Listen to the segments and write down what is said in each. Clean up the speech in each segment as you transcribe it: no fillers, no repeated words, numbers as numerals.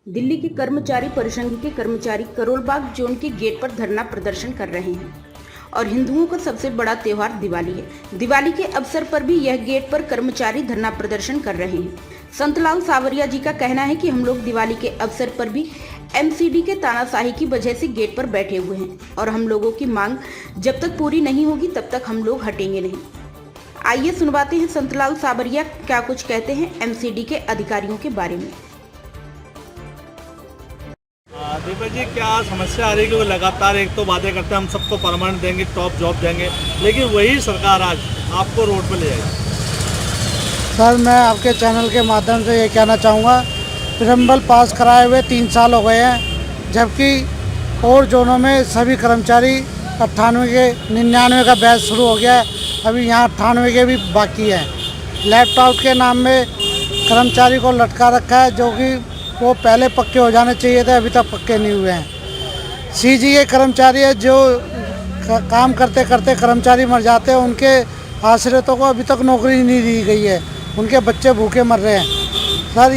दिल्ली के कर्मचारी परिसंघ के कर्मचारी करोल बाग जोन के गेट पर धरना प्रदर्शन कर रहे हैं और हिंदुओं का सबसे बड़ा त्योहार दिवाली है। दिवाली के अवसर पर भी यह गेट पर कर्मचारी धरना प्रदर्शन कर रहे हैं। संतलाल सावरिया जी का कहना है कि हम लोग दिवाली के अवसर पर भी एमसीडी के तानाशाही की वजह से गेट पर बैठे हुए हैं और हम लोगों की मांग जब तक पूरी नहीं होगी तब तक हम लोग हटेंगे नहीं। आइए सुनवाते हैं संतलाल सावरिया क्या कुछ कहते हैं एमसीडी के अधिकारियों के बारे में। दीपक जी, क्या समस्या आ रही है कि वो लगातार एक तो वादे करते हैं हम सबको परमानेंट देंगे, टॉप जॉब देंगे, लेकिन वही सरकार आज आपको रोड पर ले जाएगी। सर, मैं आपके चैनल के माध्यम से ये कहना चाहूँगा, प्रियम्बल पास कराए हुए 3 साल हो गए हैं, जबकि और जोनों में सभी कर्मचारी 98 के 99 का बैच शुरू हो गया है, अभी यहाँ 98 के भी बाकी हैं। लैपटॉप के नाम में कर्मचारी को लटका रखा है, जो कि वो पहले पक्के हो जाने चाहिए थे, अभी तक पक्के नहीं हुए हैं। सीजी के कर्मचारी है जो काम करते करते कर्मचारी मर जाते हैं, उनके आश्रितों को अभी तक नौकरी नहीं दी गई है, उनके बच्चे भूखे मर रहे हैं। सर,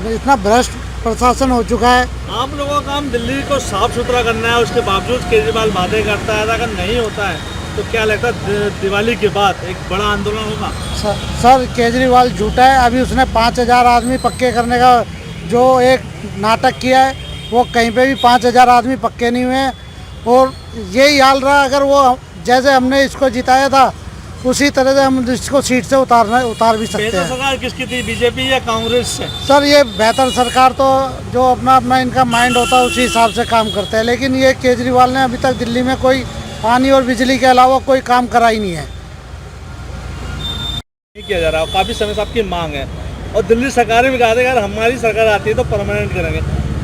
इतना भ्रष्ट प्रशासन हो चुका है। आप लोगों का काम दिल्ली को साफ सुथरा करना है, उसके बावजूद केजरीवाल वादे करता है, अगर नहीं होता है तो क्या लगता है दिवाली के बाद एक बड़ा आंदोलन होगा? सर, केजरीवाल झूठा है। अभी उसने 5000 आदमी पक्के करने का जो एक नाटक किया है, वो कहीं पे भी 5000 आदमी पक्के नहीं हुए हैं। और यही हाल रहा, अगर वो जैसे हमने इसको जिताया था उसी तरह से हम इसको सीट से उतार भी सकते हैं। सरकार किसकी थी, बीजेपी या कांग्रेस से? सर, ये बेहतर सरकार तो जो अपना इनका माइंड होता है उसी हिसाब से काम करते हैं, लेकिन ये केजरीवाल ने अभी तक दिल्ली में कोई पानी और बिजली के अलावा कोई काम करा ही नहीं है। नहीं किया जा रहा, काफ़ी समय से आपकी मांग है और दिल्ली सरकार भी कहा था अगर हमारी सरकार आती है तो परमानेंट करेंगे,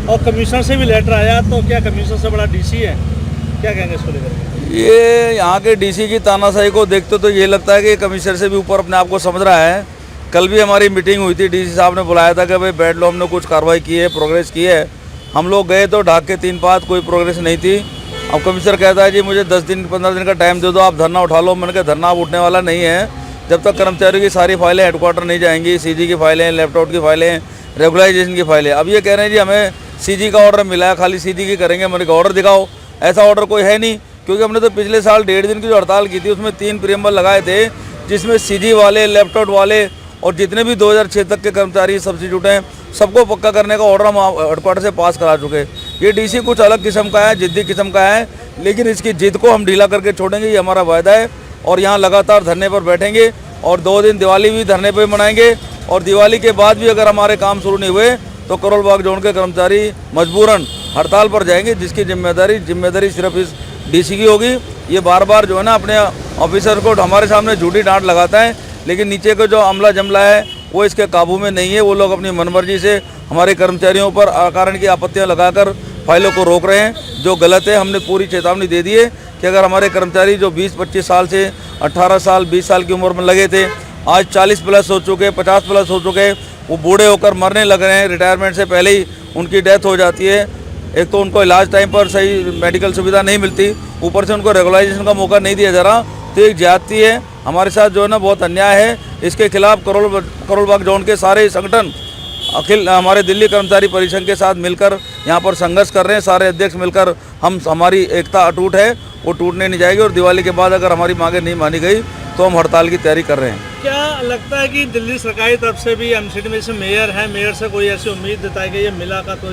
और कमिश्नर से भी लेटर आया, तो क्या कमिश्नर से बड़ा डीसी है? क्या कहेंगे इसको लेकर? ये यहाँ के डीसी की तानाशाही को देखते तो ये लगता है कि कमिश्नर से भी ऊपर अपने आप को समझ रहा है। कल भी हमारी मीटिंग हुई थी, डीसी साहब ने बुलाया था कि भाई बैठ लो, हमने कुछ कार्रवाई की है, प्रोग्रेस की है। हम लोग गए तो ढाक के 3 पात, कोई प्रोग्रेस नहीं थी। अब कमिश्नर कहता है जी मुझे 10 दिन 15 दिन का टाइम दे दो, आप धरना उठा लो। मैंने कहा धरना आप उठने वाला नहीं है जब तक कर्मचारियों की सारी फाइलें हेडक्वार्टर नहीं जाएंगी। सीजी की फाइलें, लैपटॉप की फाइलें, रेगुलाइजेशन की फाइलें। अब ये कह रहे हैं जी हमें सीजी का ऑर्डर मिला है, खाली सीजी की करेंगे। मैंने कहा ऑर्डर दिखाओ, ऐसा ऑर्डर कोई है नहीं, क्योंकि हमने तो पिछले साल 1.5 दिन की जो हड़ताल की थी उसमें 3 प्रियम्बल लगाए थे, जिसमें सीजी वाले, लैपटॉप वाले और जितने भी 2006 तक के कर्मचारी सब्सिट्यूट हैं सबको पक्का करने का ऑर्डर हम हेडक्वार्टर से पास करा चुके। ये डीसी कुछ अलग किस्म का है, जिद्दी किस्म का है, लेकिन इसकी जिद को हम ढीला करके छोड़ेंगे, ये हमारा वायदा है। और यहाँ लगातार धरने पर बैठेंगे और 2 दिन दिवाली भी धरने पर मनाएंगे। और दिवाली के बाद भी अगर हमारे काम शुरू नहीं हुए तो करोल बाग जोन के कर्मचारी मजबूरन हड़ताल पर जाएंगे, जिसकी जिम्मेदारी सिर्फ इस डीसी की होगी। ये बार बार जो है ना अपने ऑफिसर को हमारे सामने झूठी डांट लगाता है, लेकिन नीचे का जो अमला जमला है वो इसके काबू में नहीं है। वो लोग अपनी मनमर्जी से हमारे कर्मचारियों पर अकारण की आपत्तियां लगाकर फाइलों को रोक रहे हैं, जो गलत है। हमने पूरी चेतावनी दे दी है कि अगर हमारे कर्मचारी जो 20-25 साल से 18 साल 20 साल की उम्र में लगे थे, आज 40 प्लस हो चुके, 50 प्लस हो चुके, वो बूढ़े होकर मरने लग रहे हैं, रिटायरमेंट से पहले ही उनकी डेथ हो जाती है। एक तो उनको इलाज टाइम पर सही मेडिकल सुविधा नहीं मिलती, ऊपर से उनको रेगुलाइजेशन का मौका नहीं दिया जा रहा, तो एक ज्यादती है हमारे साथ, जो है ना बहुत अन्याय है। इसके खिलाफ करोल बाग जोन के सारे संगठन अखिल हमारे दिल्ली कर्मचारी परिसंघ के साथ मिलकर यहाँ पर संघर्ष कर रहे हैं। सारे अध्यक्ष मिलकर हमारी एकता अटूट है, वो टूटने नहीं जाएगी। और दिवाली के बाद अगर हमारी मांगें नहीं मानी गई तो हम हड़ताल की तैयारी कर रहे हैं। क्या लगता है कि दिल्ली सरकार की तरफ से भी एमसीडी में से मेयर है, मेयर से कोई ऐसी उम्मीद देता है कि ये मिला का तो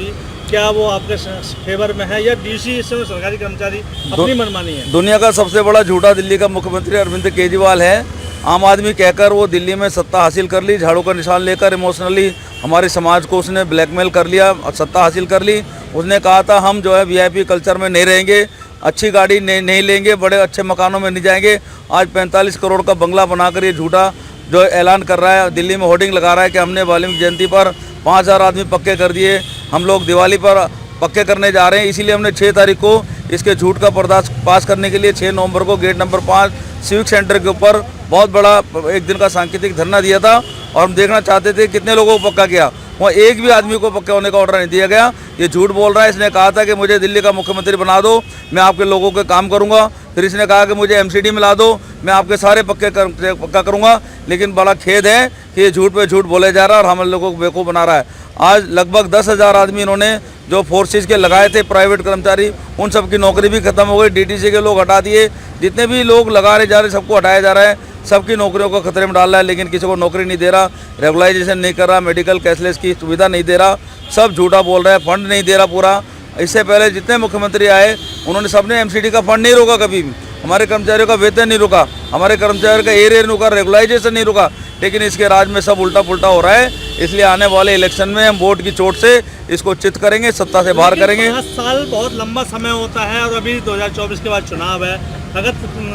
क्या वो आपके फेवर में है, या डीसी इसमें सरकारी कर्मचारी अपनी मनमानी है? दुनिया का सबसे बड़ा झूठा दिल्ली का मुख्यमंत्री अरविंद केजरीवाल है। आम आदमी कहकर वो दिल्ली में सत्ता हासिल कर ली, झाड़ू का निशान लेकर इमोशनली हमारे समाज को उसने ब्लैकमेल कर लिया और सत्ता हासिल कर ली। उसने कहा था हम जो है वीआईपी कल्चर में नहीं रहेंगे, अच्छी गाड़ी नहीं लेंगे, बड़े अच्छे मकानों में नहीं जाएंगे। आज 45 करोड़ का बंगला बनाकर ये झूठा जो ऐलान कर रहा है, दिल्ली में होर्डिंग लगा रहा है कि हमने वाल्मीकि जयंती पर 5000 आदमी पक्के कर दिए, हम लोग दिवाली पर पक्के करने जा रहे हैं। इसीलिए हमने 6 तारीख को इसके झूठ का पर्दाफाश पास करने के लिए 6 नवंबर को गेट नंबर 5 सिविक सेंटर के ऊपर बहुत बड़ा एक दिन का सांकेतिक धरना दिया था। और हम देखना चाहते थे कितने लोगों को पक्का किया, वहाँ एक भी आदमी को पक्के होने का ऑर्डर नहीं दिया गया। ये झूठ बोल रहा है। इसने कहा था कि मुझे दिल्ली का मुख्यमंत्री बना दो, मैं आपके लोगों के काम करूंगा। फिर इसने कहा कि मुझे एमसीडी मिला दो, मैं आपके सारे पक्का करूंगा। लेकिन बड़ा खेद है कि ये झूठ पे झूठ बोले जा रहा है और हम लोगों को बेवकूफ़ बना रहा है। आज लगभग 10,000 आदमी इन्होंने जो फोर्सेज के लगाए थे प्राइवेट कर्मचारी, उन सब की नौकरी भी खत्म हो गई। डीटीसी के लोग हटा दिए, जितने भी लोग लगा रहे जा रहे सबको हटाया जा रहा है, सबकी नौकरियों को खतरे में डाल रहा है। लेकिन किसी को नौकरी नहीं दे रहा, रेगुलाइजेशन नहीं कर रहा, मेडिकल कैशलेस की सुविधा नहीं दे रहा, सब झूठा बोल रहा है, फंड नहीं दे रहा पूरा। इससे पहले जितने मुख्यमंत्री आए उन्होंने सबने एमसीडी का फंड नहीं रोका, कभी भी हमारे कर्मचारियों का वेतन नहीं रुका, हमारे कर्मचारियों का एरियर नहीं रुका, रेगुलाइजेशन नहीं रुका। लेकिन इसके राज में सब उल्टा पुल्टा हो रहा है। इसलिए आने वाले इलेक्शन में हम वोट की चोट से इसको चित करेंगे, सत्ता से बाहर करेंगे। 5 साल बहुत लंबा समय होता है और अभी 2024 के बाद चुनाव है। अगर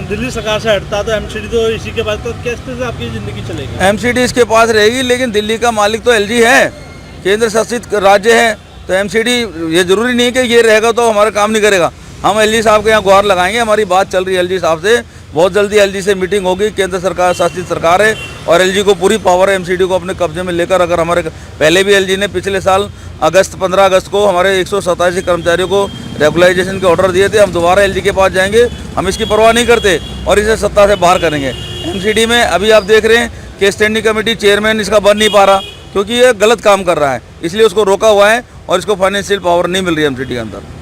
दिल्ली सरकार से हटता तो एमसीडी तो इसी के बाद, तो किस तरह से आपकी ज़िंदगी चलेगी? एमसीडी इसके पास रहेगी, लेकिन दिल्ली का मालिक तो एलजी है, केंद्र शासित राज्य है, तो एमसीडी ये जरूरी नहीं है कि ये रहेगा तो हमारा काम नहीं करेगा। हम एलजी साहब के यहाँ गुहार लगाएंगे, हमारी बात चल रही है एलजी साहब से, बहुत जल्दी एलजी से मीटिंग होगी। केंद्र सरकार शासित सरकार है और एलजी को पूरी पावर है एमसीडी को अपने कब्जे में लेकर। अगर हमारे पहले भी एलजी ने पिछले साल 15 अगस्त को हमारे 187 कर्मचारियों को रेगुलाइजेशन के ऑर्डर दिए थे, हम दोबारा एलजी के पास जाएंगे, हम इसकी परवाह नहीं करते और इसे सत्ता से बाहर करेंगे। एमसीडी में अभी आप देख रहे हैं कि स्टैंडिंग कमेटी चेयरमैन इसका बन नहीं पा रहा, क्योंकि ये गलत काम कर रहा है, इसलिए उसको रोका हुआ है और इसको फाइनेंशियल पावर नहीं मिल रही है एमसीडी के अंदर।